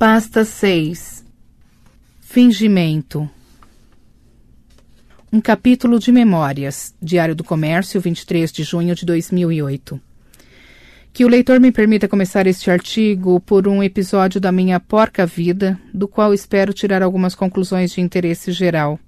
Pasta 6. Fingimento. Um capítulo de memórias. Diário do Comércio, 23 de junho de 2008. Que o leitor me permita começar este artigo por um episódio da minha porca vida, do qual espero tirar algumas conclusões de interesse geral.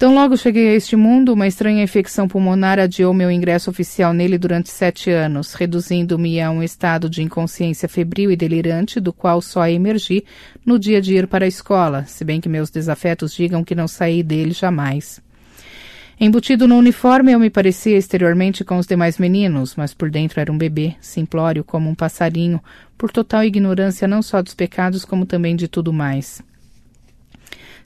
Tão logo cheguei a este mundo, uma estranha infecção pulmonar adiou meu ingresso oficial nele durante 7 anos, reduzindo-me a um estado de inconsciência febril e delirante, do qual só emergi no dia de ir para a escola, se bem que meus desafetos digam que não saí dele jamais. Embutido no uniforme, eu me parecia exteriormente com os demais meninos, mas por dentro era um bebê, simplório como um passarinho, por total ignorância não só dos pecados, como também de tudo mais.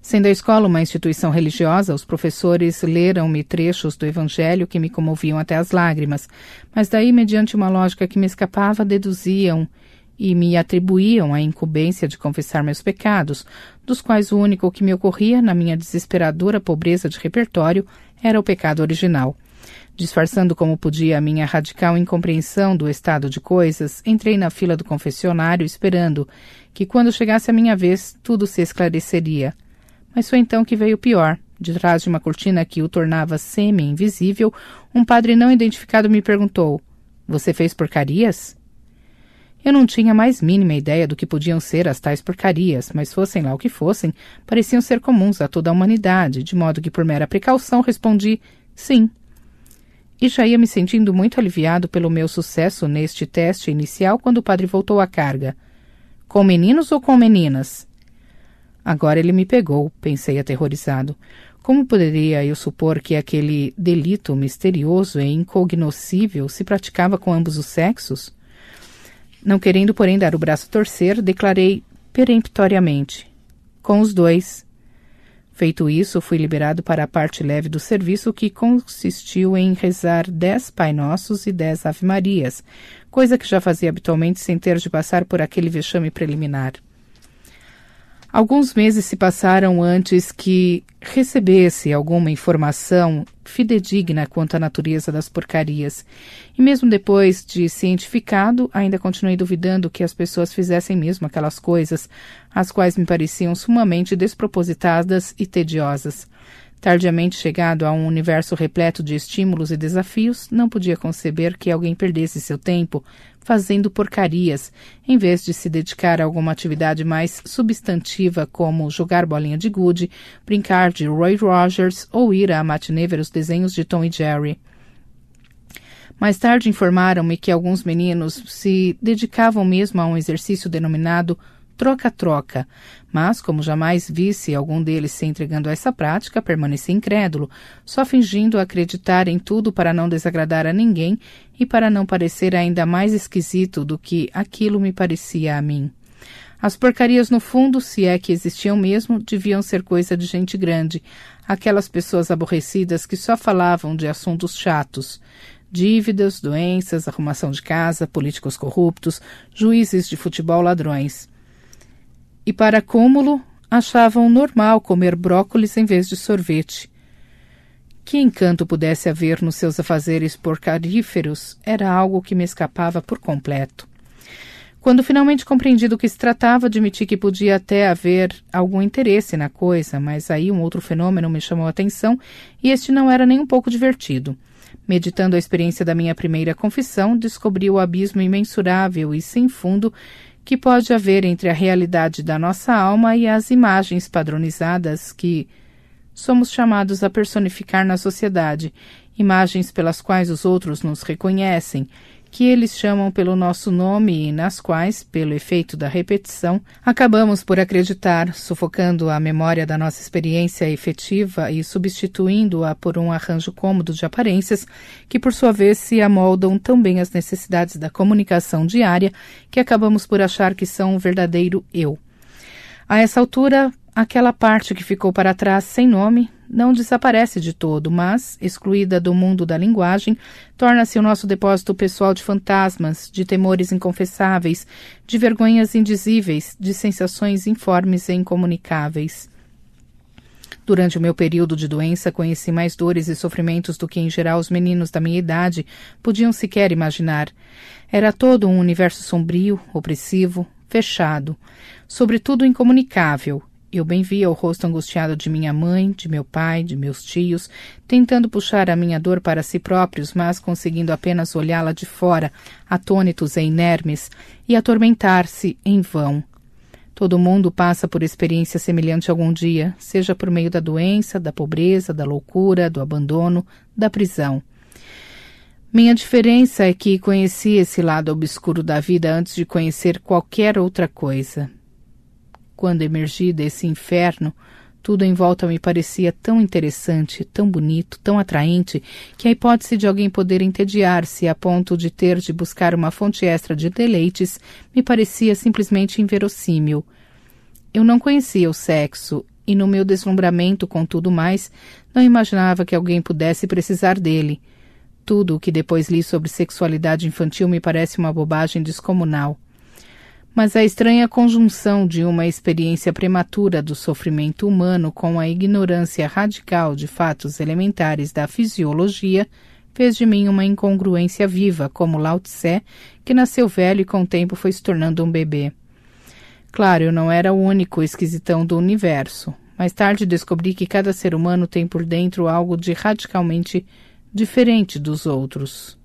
Sendo a escola uma instituição religiosa, os professores leram-me trechos do Evangelho que me comoviam até as lágrimas, mas daí, mediante uma lógica que me escapava, deduziam e me atribuíam a incumbência de confessar meus pecados, dos quais o único que me ocorria, na minha desesperadora pobreza de repertório, era o pecado original. Disfarçando como podia a minha radical incompreensão do estado de coisas, entrei na fila do confessionário esperando que, quando chegasse a minha vez, tudo se esclareceria. Mas foi então que veio o pior. De trás de uma cortina que o tornava semi-invisível, um padre não identificado me perguntou: "Você fez porcarias?" Eu não tinha a mais mínima ideia do que podiam ser as tais porcarias, mas fossem lá o que fossem, pareciam ser comuns a toda a humanidade, de modo que por mera precaução respondi sim. E já ia me sentindo muito aliviado pelo meu sucesso neste teste inicial quando o padre voltou à carga. "Com meninos ou com meninas?" Agora ele me pegou, pensei aterrorizado. Como poderia eu supor que aquele delito misterioso e incognoscível se praticava com ambos os sexos? Não querendo, porém, dar o braço a torcer, declarei peremptoriamente: "Com os dois." Feito isso, fui liberado para a parte leve do serviço, que consistiu em rezar 10 Pai Nossos e 10 Ave Marias, coisa que já fazia habitualmente sem ter de passar por aquele vexame preliminar. Alguns meses se passaram antes que recebesse alguma informação fidedigna quanto à natureza das porcarias. E mesmo depois de cientificado, ainda continuei duvidando que as pessoas fizessem mesmo aquelas coisas, as quais me pareciam sumamente despropositadas e tediosas. Tardiamente chegado a um universo repleto de estímulos e desafios, não podia conceber que alguém perdesse seu tempo fazendo porcarias, em vez de se dedicar a alguma atividade mais substantiva como jogar bolinha de gude, brincar de Roy Rogers ou ir à matinê ver os desenhos de Tom e Jerry. Mais tarde informaram-me que alguns meninos se dedicavam mesmo a um exercício denominado troca-troca, mas, como jamais visse algum deles se entregando a essa prática, permaneci incrédulo, só fingindo acreditar em tudo para não desagradar a ninguém e para não parecer ainda mais esquisito do que aquilo me parecia a mim. As porcarias, no fundo, se é que existiam mesmo, deviam ser coisa de gente grande, aquelas pessoas aborrecidas que só falavam de assuntos chatos: dívidas, doenças, arrumação de casa, políticos corruptos, juízes de futebol ladrões. E, para cúmulo, achavam normal comer brócolis em vez de sorvete. Que encanto pudesse haver nos seus afazeres porcaríferos era algo que me escapava por completo. Quando finalmente compreendi do que se tratava, admiti que podia até haver algum interesse na coisa, mas aí um outro fenômeno me chamou a atenção e este não era nem um pouco divertido. Meditando a experiência da minha primeira confissão, descobri o abismo imensurável e sem fundo que pode haver entre a realidade da nossa alma e as imagens padronizadas que somos chamados a personificar na sociedade, imagens pelas quais os outros nos reconhecem, que eles chamam pelo nosso nome e nas quais, pelo efeito da repetição, acabamos por acreditar, sufocando a memória da nossa experiência efetiva e substituindo-a por um arranjo cômodo de aparências que, por sua vez, se amoldam tão bem às necessidades da comunicação diária que acabamos por achar que são um verdadeiro eu. A essa altura, aquela parte que ficou para trás sem nome não desaparece de todo, mas, excluída do mundo da linguagem, torna-se o nosso depósito pessoal de fantasmas, de temores inconfessáveis, de vergonhas indizíveis, de sensações informes e incomunicáveis. Durante o meu período de doença, conheci mais dores e sofrimentos do que, em geral, os meninos da minha idade podiam sequer imaginar. Era todo um universo sombrio, opressivo, fechado, sobretudo incomunicável. Eu bem via o rosto angustiado de minha mãe, de meu pai, de meus tios, tentando puxar a minha dor para si próprios, mas conseguindo apenas olhá-la de fora, atônitos e inermes, e atormentar-se em vão. Todo mundo passa por experiência semelhante algum dia, seja por meio da doença, da pobreza, da loucura, do abandono, da prisão. Minha diferença é que conheci esse lado obscuro da vida antes de conhecer qualquer outra coisa. Quando emergi desse inferno, tudo em volta me parecia tão interessante, tão bonito, tão atraente, que a hipótese de alguém poder entediar-se a ponto de ter de buscar uma fonte extra de deleites me parecia simplesmente inverossímil. Eu não conhecia o sexo e, no meu deslumbramento com tudo mais, não imaginava que alguém pudesse precisar dele. Tudo o que depois li sobre sexualidade infantil me parece uma bobagem descomunal. Mas a estranha conjunção de uma experiência prematura do sofrimento humano com a ignorância radical de fatos elementares da fisiologia fez de mim uma incongruência viva, como Lao Tse, que nasceu velho e com o tempo foi se tornando um bebê. Claro, eu não era o único esquisitão do universo. Mais tarde descobri que cada ser humano tem por dentro algo de radicalmente diferente dos outros.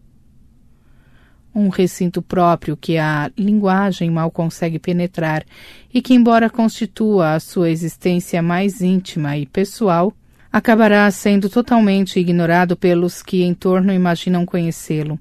Um recinto próprio que a linguagem mal consegue penetrar e que, embora constitua a sua existência mais íntima e pessoal, acabará sendo totalmente ignorado pelos que em torno imaginam conhecê-lo.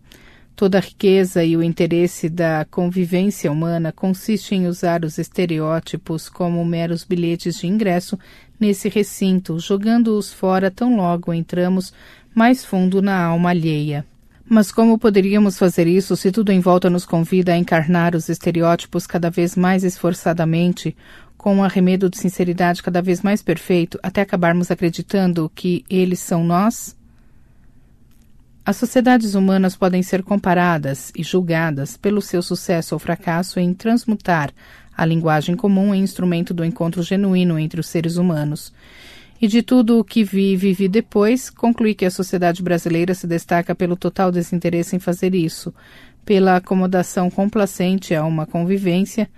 Toda a riqueza e o interesse da convivência humana consiste em usar os estereótipos como meros bilhetes de ingresso nesse recinto, jogando-os fora tão logo entramos mais fundo na alma alheia. Mas como poderíamos fazer isso se tudo em volta nos convida a encarnar os estereótipos cada vez mais esforçadamente, com um arremedo de sinceridade cada vez mais perfeito, até acabarmos acreditando que eles são nós? As sociedades humanas podem ser comparadas e julgadas pelo seu sucesso ou fracasso em transmutar a linguagem comum em instrumento do encontro genuíno entre os seres humanos. E de tudo o que vi e vivi depois, concluí que a sociedade brasileira se destaca pelo total desinteresse em fazer isso, pela acomodação complacente a uma convivência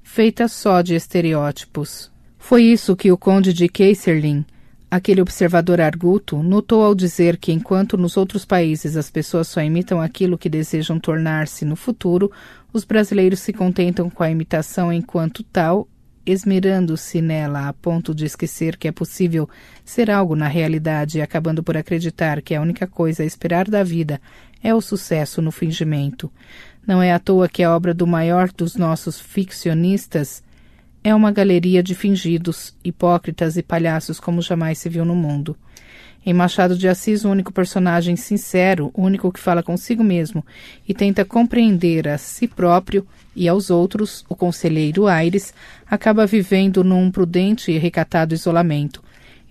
feita só de estereótipos. Foi isso que o conde de Keyserlin, aquele observador arguto, notou ao dizer que enquanto nos outros países as pessoas só imitam aquilo que desejam tornar-se no futuro, os brasileiros se contentam com a imitação enquanto tal, esmerando-se nela a ponto de esquecer que é possível ser algo na realidade e acabando por acreditar que a única coisa a esperar da vida é o sucesso no fingimento. Não é à toa que a obra do maior dos nossos ficcionistas é uma galeria de fingidos, hipócritas e palhaços como jamais se viu no mundo. Em Machado de Assis, o único personagem sincero, o único que fala consigo mesmo e tenta compreender a si próprio e aos outros, o conselheiro Aires, acaba vivendo num prudente e recatado isolamento.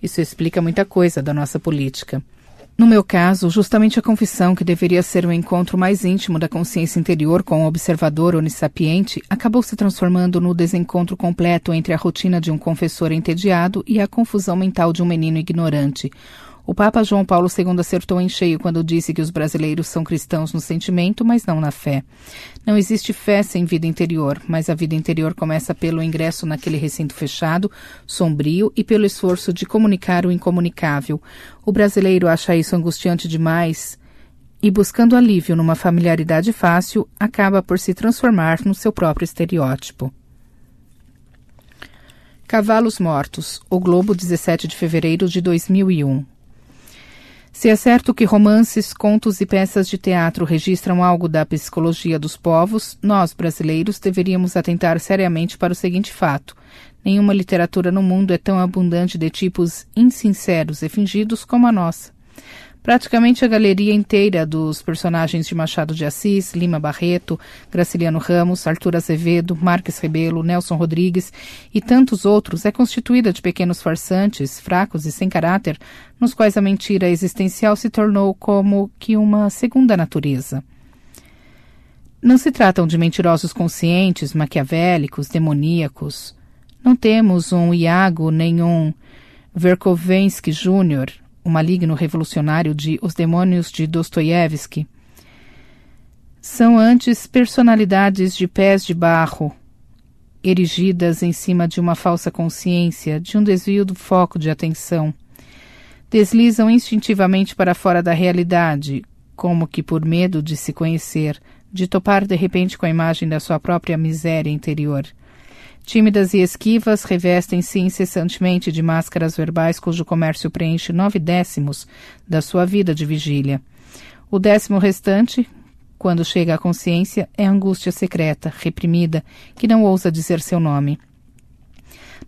Isso explica muita coisa da nossa política. No meu caso, justamente a confissão, que deveria ser o encontro mais íntimo da consciência interior com o observador onissapiente, acabou se transformando no desencontro completo entre a rotina de um confessor entediado e a confusão mental de um menino ignorante. O Papa João Paulo II acertou em cheio quando disse que os brasileiros são cristãos no sentimento, mas não na fé. Não existe fé sem vida interior, mas a vida interior começa pelo ingresso naquele recinto fechado, sombrio e pelo esforço de comunicar o incomunicável. O brasileiro acha isso angustiante demais e, buscando alívio numa familiaridade fácil, acaba por se transformar no seu próprio estereótipo. Cavalos Mortos, O Globo, 17 de fevereiro de 2001. Se é certo que romances, contos e peças de teatro registram algo da psicologia dos povos, nós, brasileiros, deveríamos atentar seriamente para o seguinte fato: nenhuma literatura no mundo é tão abundante de tipos insinceros e fingidos como a nossa. Praticamente a galeria inteira dos personagens de Machado de Assis, Lima Barreto, Graciliano Ramos, Arthur Azevedo, Marques Rebelo, Nelson Rodrigues e tantos outros é constituída de pequenos farsantes, fracos e sem caráter, nos quais a mentira existencial se tornou como que uma segunda natureza. Não se tratam de mentirosos conscientes, maquiavélicos, demoníacos. Não temos um Iago nem um Verkovensky Jr., o maligno revolucionário de Os Demônios de Dostoiévski. São antes personalidades de pés de barro erigidas em cima de uma falsa consciência, de um desvio do foco de atenção. Deslizam instintivamente para fora da realidade, como que por medo de se conhecer, de topar de repente com a imagem da sua própria miséria interior. Tímidas e esquivas, revestem-se incessantemente de máscaras verbais cujo comércio preenche 9/10 da sua vida de vigília. O 10º restante, quando chega à consciência, é a angústia secreta, reprimida, que não ousa dizer seu nome.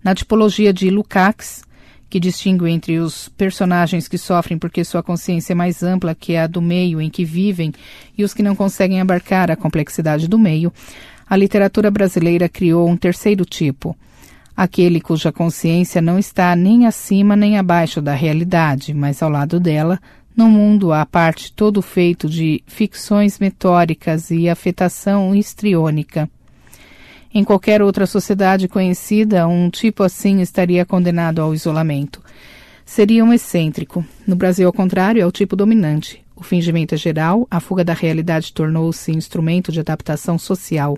Na tipologia de Lukács, que distingue entre os personagens que sofrem porque sua consciência é mais ampla que a do meio em que vivem e os que não conseguem abarcar a complexidade do meio, a literatura brasileira criou um terceiro tipo, aquele cuja consciência não está nem acima nem abaixo da realidade, mas ao lado dela, num mundo à parte todo feito de ficções metóricas e afetação histriônica. Em qualquer outra sociedade conhecida, um tipo assim estaria condenado ao isolamento. Seria um excêntrico. No Brasil, ao contrário, é o tipo dominante. O fingimento é geral, a fuga da realidade tornou-se instrumento de adaptação social.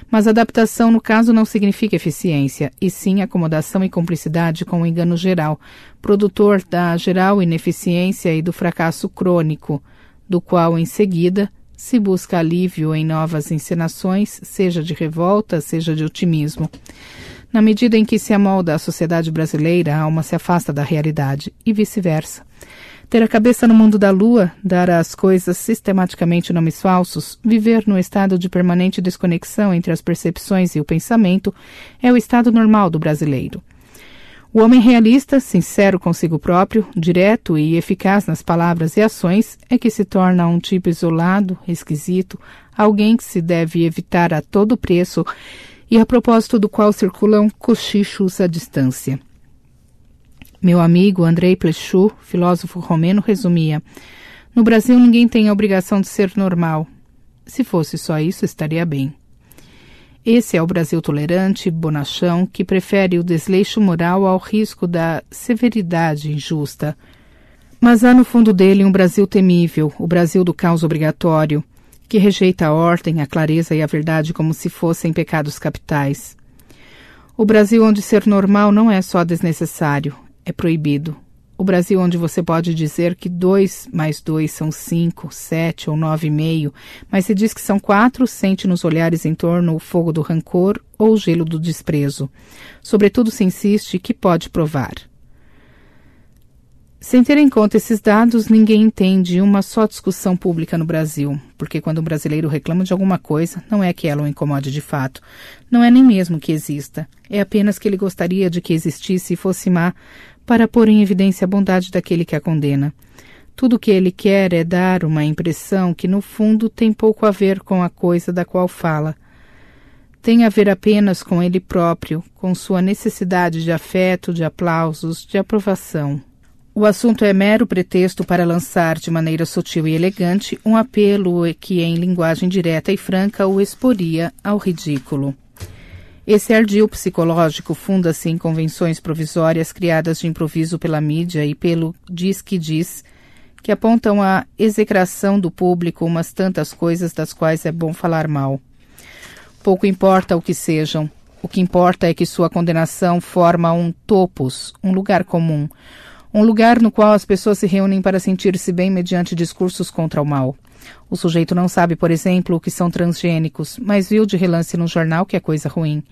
Mas adaptação, no caso, não significa eficiência, e sim acomodação e cumplicidade com o engano geral, produtor da geral ineficiência e do fracasso crônico, do qual, em seguida, se busca alívio em novas encenações, seja de revolta, seja de otimismo. Na medida em que se amolda a sociedade brasileira, a alma se afasta da realidade, e vice-versa. Ter a cabeça no mundo da lua, dar às coisas sistematicamente nomes falsos, viver no estado de permanente desconexão entre as percepções e o pensamento, é o estado normal do brasileiro. O homem realista, sincero consigo próprio, direto e eficaz nas palavras e ações, é que se torna um tipo isolado, esquisito, alguém que se deve evitar a todo preço e a propósito do qual circulam cochichos à distância. Meu amigo Andrei Plechu, filósofo romeno, resumia: no Brasil ninguém tem a obrigação de ser normal. Se fosse só isso, estaria bem. Esse é o Brasil tolerante, bonachão, que prefere o desleixo moral ao risco da severidade injusta. Mas há no fundo dele um Brasil temível, o Brasil do caos obrigatório, que rejeita a ordem, a clareza e a verdade como se fossem pecados capitais. O Brasil onde ser normal não é só desnecessário, é proibido. O Brasil onde você pode dizer que 2 mais 2 são 5, 7 ou 9,5, mas se diz que são 4, sente nos olhares em torno o fogo do rancor ou o gelo do desprezo. Sobretudo se insiste que pode provar. Sem ter em conta esses dados, ninguém entende uma só discussão pública no Brasil, porque quando um brasileiro reclama de alguma coisa, não é que ela o incomode de fato, não é nem mesmo que exista, é apenas que ele gostaria de que existisse e fosse má, para pôr em evidência a bondade daquele que a condena. Tudo o que ele quer é dar uma impressão que, no fundo, tem pouco a ver com a coisa da qual fala. Tem a ver apenas com ele próprio, com sua necessidade de afeto, de aplausos, de aprovação. O assunto é mero pretexto para lançar, de maneira sutil e elegante, um apelo que, em linguagem direta e franca, o exporia ao ridículo. Esse ardil psicológico funda-se em convenções provisórias criadas de improviso pela mídia e pelo diz que diz, que apontam à execração do público umas tantas coisas das quais é bom falar mal. Pouco importa o que sejam, o que importa é que sua condenação forma um topos, um lugar comum, um lugar no qual as pessoas se reúnem para sentir-se bem mediante discursos contra o mal. O sujeito não sabe, por exemplo, o que são transgênicos, mas viu de relance no jornal que é coisa ruim.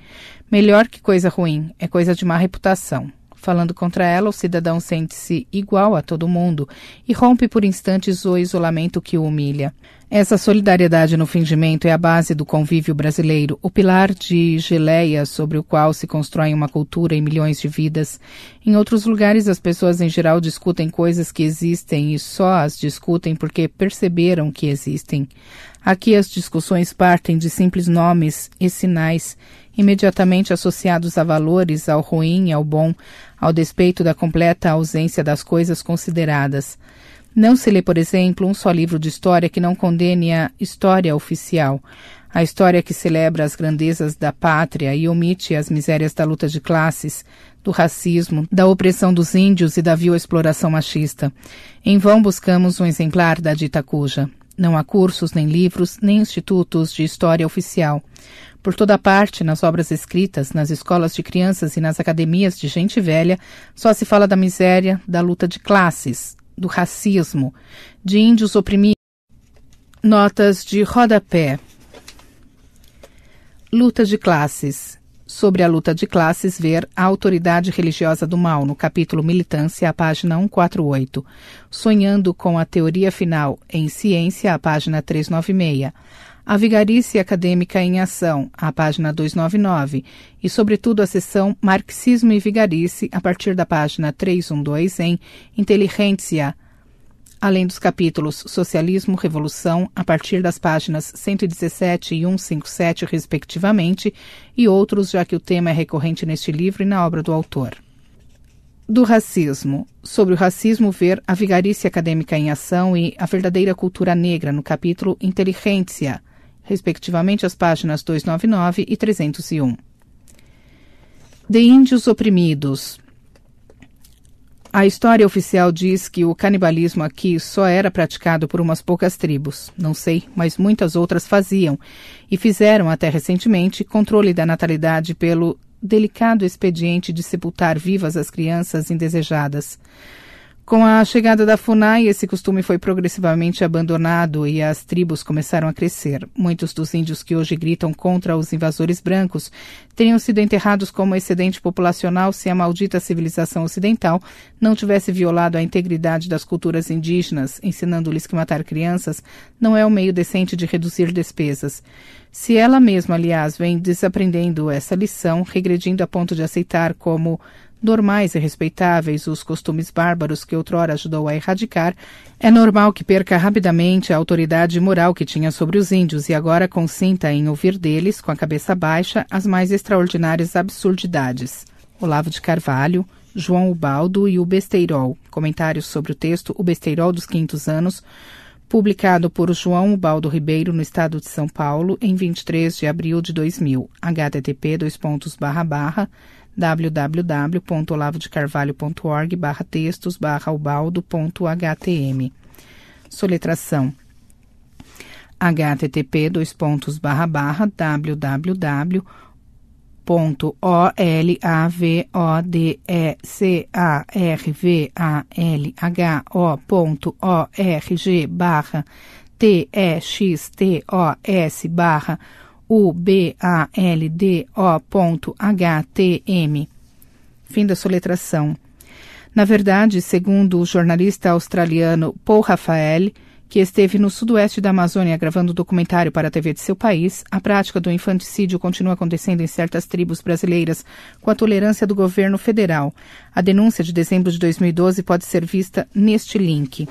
Melhor que coisa ruim, é coisa de má reputação. Falando contra ela, o cidadão sente-se igual a todo mundo e rompe por instantes o isolamento que o humilha. Essa solidariedade no fingimento é a base do convívio brasileiro, o pilar de geleia sobre o qual se constrói uma cultura e milhões de vidas. Em outros lugares, as pessoas em geral discutem coisas que existem e só as discutem porque perceberam que existem. Aqui as discussões partem de simples nomes e sinais, imediatamente associados a valores, ao ruim e ao bom, ao despeito da completa ausência das coisas consideradas. Não se lê, por exemplo, um só livro de história que não condene a história oficial, a história que celebra as grandezas da pátria e omite as misérias da luta de classes, do racismo, da opressão dos índios e da vil exploração machista. Em vão buscamos um exemplar da dita cuja. Não há cursos, nem livros, nem institutos de história oficial. Por toda parte, nas obras escritas, nas escolas de crianças e nas academias de gente velha, só se fala da miséria, da luta de classes, do racismo, de índios oprimidos. Notas de rodapé. Luta de classes. Sobre a luta de classes, ver A Autoridade Religiosa do Mal, no capítulo Militância, a página 148. Sonhando com a Teoria Final em Ciência, a página 396. A Vigarice Acadêmica em Ação, a página 299. E, sobretudo, a seção Marxismo e Vigarice, a partir da página 312, em Inteligência, além dos capítulos Socialismo, Revolução, a partir das páginas 117 e 157, respectivamente, e outros, já que o tema é recorrente neste livro e na obra do autor. Do racismo. Sobre o racismo, ver A Vigarice Acadêmica em Ação e A Verdadeira Cultura Negra, no capítulo Inteligência, respectivamente as páginas 299 e 301. De índios oprimidos. A história oficial diz que o canibalismo aqui só era praticado por umas poucas tribos. Não sei, mas muitas outras faziam e fizeram até recentemente controle da natalidade pelo delicado expediente de sepultar vivas as crianças indesejadas. Com a chegada da FUNAI, esse costume foi progressivamente abandonado e as tribos começaram a crescer. Muitos dos índios que hoje gritam contra os invasores brancos teriam sido enterrados como excedente populacional se a maldita civilização ocidental não tivesse violado a integridade das culturas indígenas, ensinando-lhes que matar crianças não é um meio decente de reduzir despesas. Se ela mesma, aliás, vem desaprendendo essa lição, regredindo a ponto de aceitar como normais e respeitáveis os costumes bárbaros que outrora ajudou a erradicar, é normal que perca rapidamente a autoridade moral que tinha sobre os índios e agora consinta em ouvir deles, com a cabeça baixa, as mais extraordinárias absurdidades. Olavo de Carvalho, João Ubaldo e o Besteirol. Comentários sobre o texto O Besteirol dos 500 anos, publicado por João Ubaldo Ribeiro no estado de São Paulo em 23 de abril de 2000. http:// www.olavodecarvalho.org/textos/ubaldo.htm. Soletração. http://www.olavodecarvalho.org/textos/ubaldo.htm. Fim da soletração. Na verdade, segundo o jornalista australiano Paul Rafael, que esteve no sudoeste da Amazônia gravando documentário para a TV de seu país, a prática do infanticídio continua acontecendo em certas tribos brasileiras com a tolerância do governo federal. A denúncia de dezembro de 2012 pode ser vista neste link.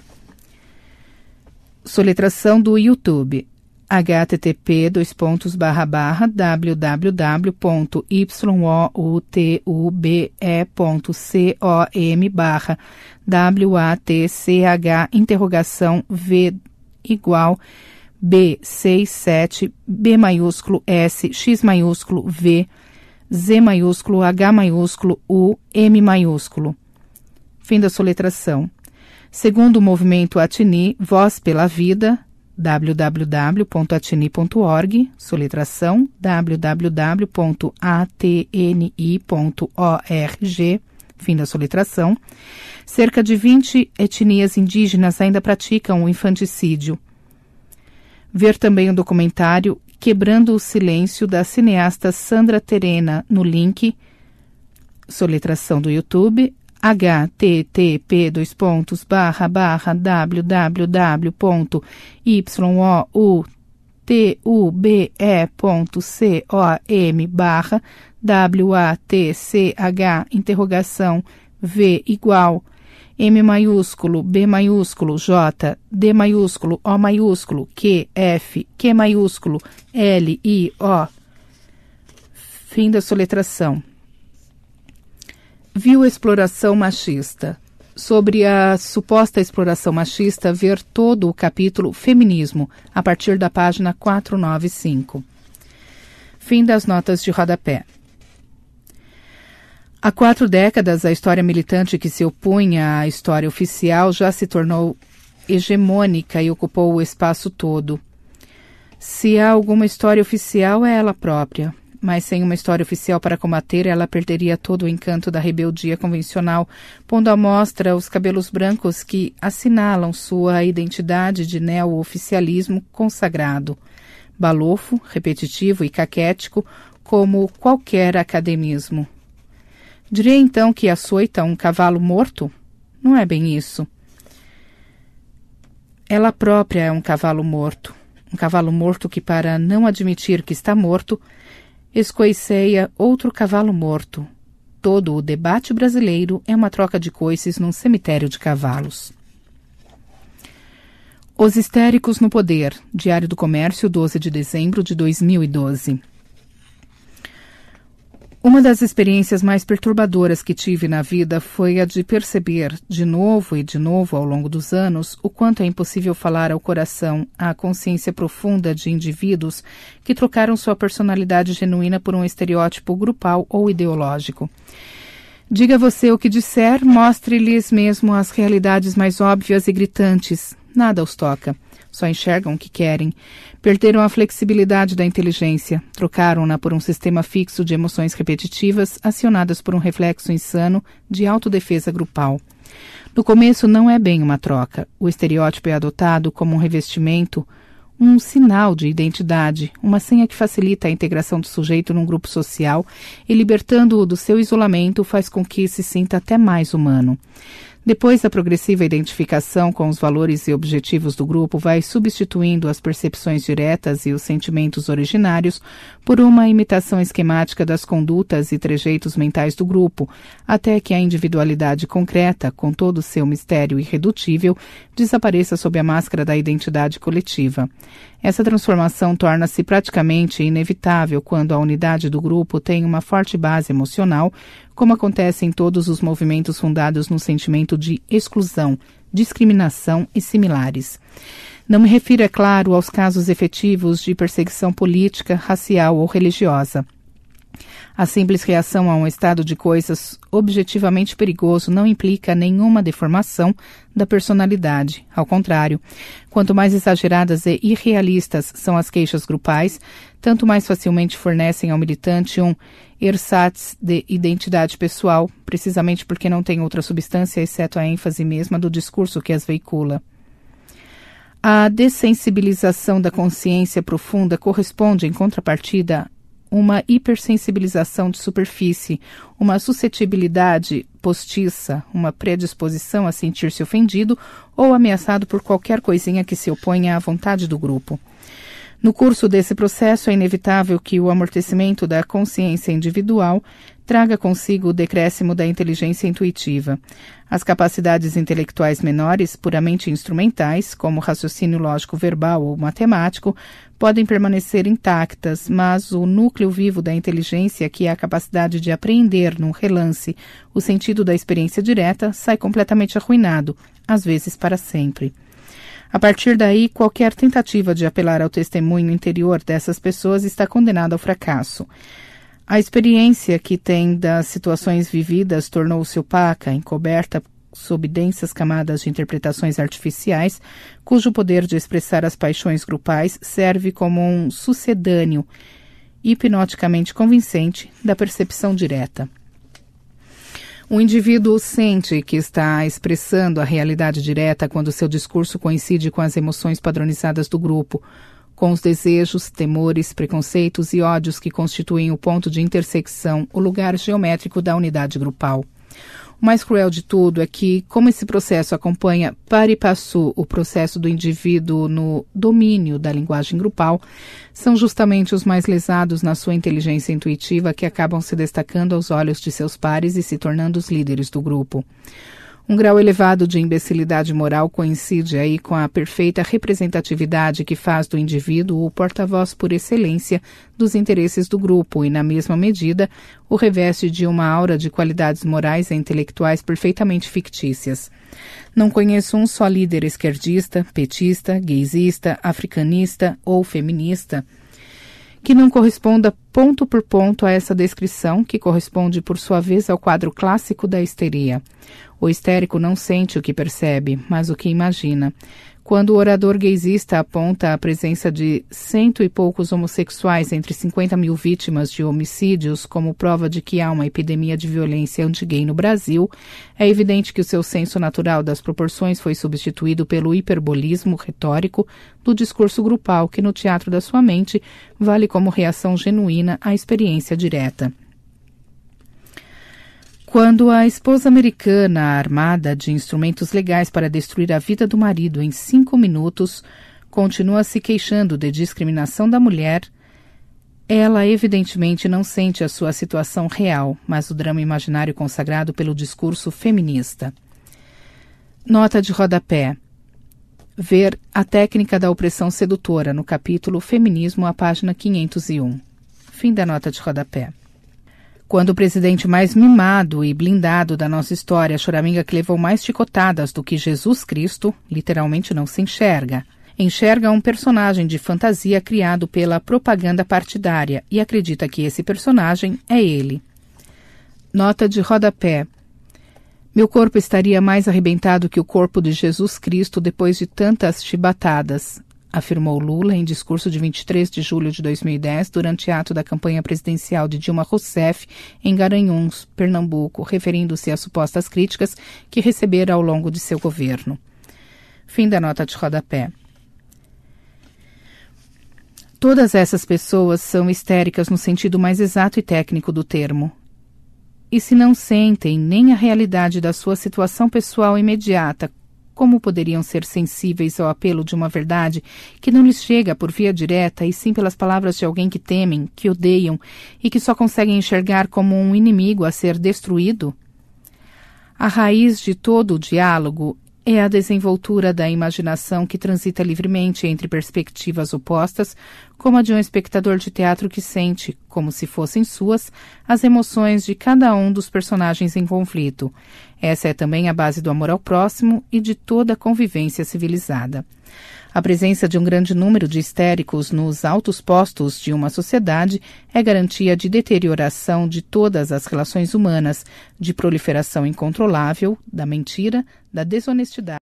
Soletração do YouTube. www.yt.b.c.om/WATCH-V+C7B-H-U-M. Fim da soletração. Segundo o movimento Atini, Voz pela Vida, www.atini.org, soletração www.atni.org, fim da soletração. Cerca de 20 etnias indígenas ainda praticam o infanticídio. Ver também o documentário Quebrando o Silêncio, da cineasta Sandra Terena, no link, soletração do YouTube, http://www.y.tub.com/b/WATCH-V=M+B+J, D+, O+Q, F, Q+, L, Fim da soletração. Viu exploração machista. Sobre a suposta exploração machista, ver todo o capítulo Feminismo, a partir da página 495. Fim das notas de rodapé. Há 4 décadas, a história militante que se opunha à história oficial já se tornou hegemônica e ocupou o espaço todo. Se há alguma história oficial, é ela própria. Mas sem uma história oficial para combater, ela perderia todo o encanto da rebeldia convencional, pondo à mostra os cabelos brancos que assinalam sua identidade de neo-oficialismo consagrado. Balofo, repetitivo e caquético, como qualquer academismo. Diria então que açoita um cavalo morto? Não é bem isso. Ela própria é um cavalo morto que, para não admitir que está morto, escoiceia outro cavalo morto. Todo o debate brasileiro é uma troca de coices num cemitério de cavalos. Os histéricos no poder. Diário do Comércio, 12 de dezembro de 2012. Uma das experiências mais perturbadoras que tive na vida foi a de perceber, de novo e de novo ao longo dos anos, o quanto é impossível falar ao coração, à consciência profunda de indivíduos que trocaram sua personalidade genuína por um estereótipo grupal ou ideológico. Diga você o que disser, mostre-lhes mesmo as realidades mais óbvias e gritantes. Nada os toca. Só enxergam o que querem. Perderam a flexibilidade da inteligência. Trocaram-na por um sistema fixo de emoções repetitivas, acionadas por um reflexo insano de autodefesa grupal. No começo não é bem uma troca. O estereótipo é adotado como um revestimento, um sinal de identidade, uma senha que facilita a integração do sujeito num grupo social e, libertando-o do seu isolamento, faz com que se sinta até mais humano. Depois, a progressiva identificação com os valores e objetivos do grupo vai substituindo as percepções diretas e os sentimentos originários por uma imitação esquemática das condutas e trejeitos mentais do grupo, até que a individualidade concreta, com todo o seu mistério irredutível, desapareça sob a máscara da identidade coletiva. Essa transformação torna-se praticamente inevitável quando a unidade do grupo tem uma forte base emocional, como acontece em todos os movimentos fundados no sentimento de exclusão, discriminação e similares. Não me refiro, é claro, aos casos efetivos de perseguição política, racial ou religiosa. A simples reação a um estado de coisas objetivamente perigoso não implica nenhuma deformação da personalidade. Ao contrário, quanto mais exageradas e irrealistas são as queixas grupais, tanto mais facilmente fornecem ao militante um ersatz de identidade pessoal, precisamente porque não tem outra substância exceto a ênfase mesma do discurso que as veicula. A dessensibilização da consciência profunda corresponde, em contrapartida, uma hipersensibilização de superfície, uma suscetibilidade postiça, uma predisposição a sentir-se ofendido ou ameaçado por qualquer coisinha que se oponha à vontade do grupo. No curso desse processo, é inevitável que o amortecimento da consciência individual traga consigo o decréscimo da inteligência intuitiva. As capacidades intelectuais menores, puramente instrumentais, como raciocínio lógico verbal ou matemático, podem permanecer intactas, mas o núcleo vivo da inteligência, que é a capacidade de apreender num relance o sentido da experiência direta, sai completamente arruinado, às vezes para sempre. A partir daí, qualquer tentativa de apelar ao testemunho interior dessas pessoas está condenada ao fracasso. A experiência que tem das situações vividas tornou-se opaca, encoberta sob densas camadas de interpretações artificiais, cujo poder de expressar as paixões grupais serve como um sucedâneo hipnoticamente convincente da percepção direta. O indivíduo sente que está expressando a realidade direta quando seu discurso coincide com as emoções padronizadas do grupo, com os desejos, temores, preconceitos e ódios que constituem o ponto de intersecção, o lugar geométrico da unidade grupal. O mais cruel de tudo é que, como esse processo acompanha pari passu o processo do indivíduo no domínio da linguagem grupal, são justamente os mais lesados na sua inteligência intuitiva que acabam se destacando aos olhos de seus pares e se tornando os líderes do grupo. Um grau elevado de imbecilidade moral coincide aí com a perfeita representatividade que faz do indivíduo o porta-voz por excelência dos interesses do grupo e, na mesma medida, o reveste de uma aura de qualidades morais e intelectuais perfeitamente fictícias. Não conheço um só líder esquerdista, petista, gaysista, africanista ou feminista que não corresponda ponto por ponto a essa descrição, que corresponde, por sua vez, ao quadro clássico da histeria. O histérico não sente o que percebe, mas o que imagina. Quando o orador gaysista aponta a presença de 100 e poucos homossexuais entre 50 mil vítimas de homicídios como prova de que há uma epidemia de violência anti-gay no Brasil, é evidente que o seu senso natural das proporções foi substituído pelo hiperbolismo retórico do discurso grupal que no teatro da sua mente vale como reação genuína à experiência direta. Quando a esposa americana, armada de instrumentos legais para destruir a vida do marido em 5 minutos, continua se queixando de discriminação da mulher, ela evidentemente não sente a sua situação real, mas o drama imaginário consagrado pelo discurso feminista. Nota de rodapé. Ver A Técnica da Opressão Sedutora, no capítulo Feminismo, à página 501. Fim da nota de rodapé. Quando o presidente mais mimado e blindado da nossa história, choraminga que levou mais chicotadas do que Jesus Cristo, literalmente não se enxerga. Enxerga um personagem de fantasia criado pela propaganda partidária e acredita que esse personagem é ele. Nota de rodapé. Meu corpo estaria mais arrebentado que o corpo de Jesus Cristo depois de tantas chibatadas, afirmou Lula em discurso de 23 de julho de 2010, durante ato da campanha presidencial de Dilma Rousseff em Garanhuns, Pernambuco, referindo-se às supostas críticas que recebera ao longo de seu governo. Fim da nota de rodapé. Todas essas pessoas são histéricas no sentido mais exato e técnico do termo. E se não sentem nem a realidade da sua situação pessoal imediata, como poderiam ser sensíveis ao apelo de uma verdade que não lhes chega por via direta e sim pelas palavras de alguém que temem, que odeiam e que só conseguem enxergar como um inimigo a ser destruído? A raiz de todo o diálogo é a desenvoltura da imaginação que transita livremente entre perspectivas opostas, como a de um espectador de teatro que sente, como se fossem suas, as emoções de cada um dos personagens em conflito. Essa é também a base do amor ao próximo e de toda a convivência civilizada. A presença de um grande número de histéricos nos altos postos de uma sociedade é garantia de deterioração de todas as relações humanas, de proliferação incontrolável, da mentira, da desonestidade.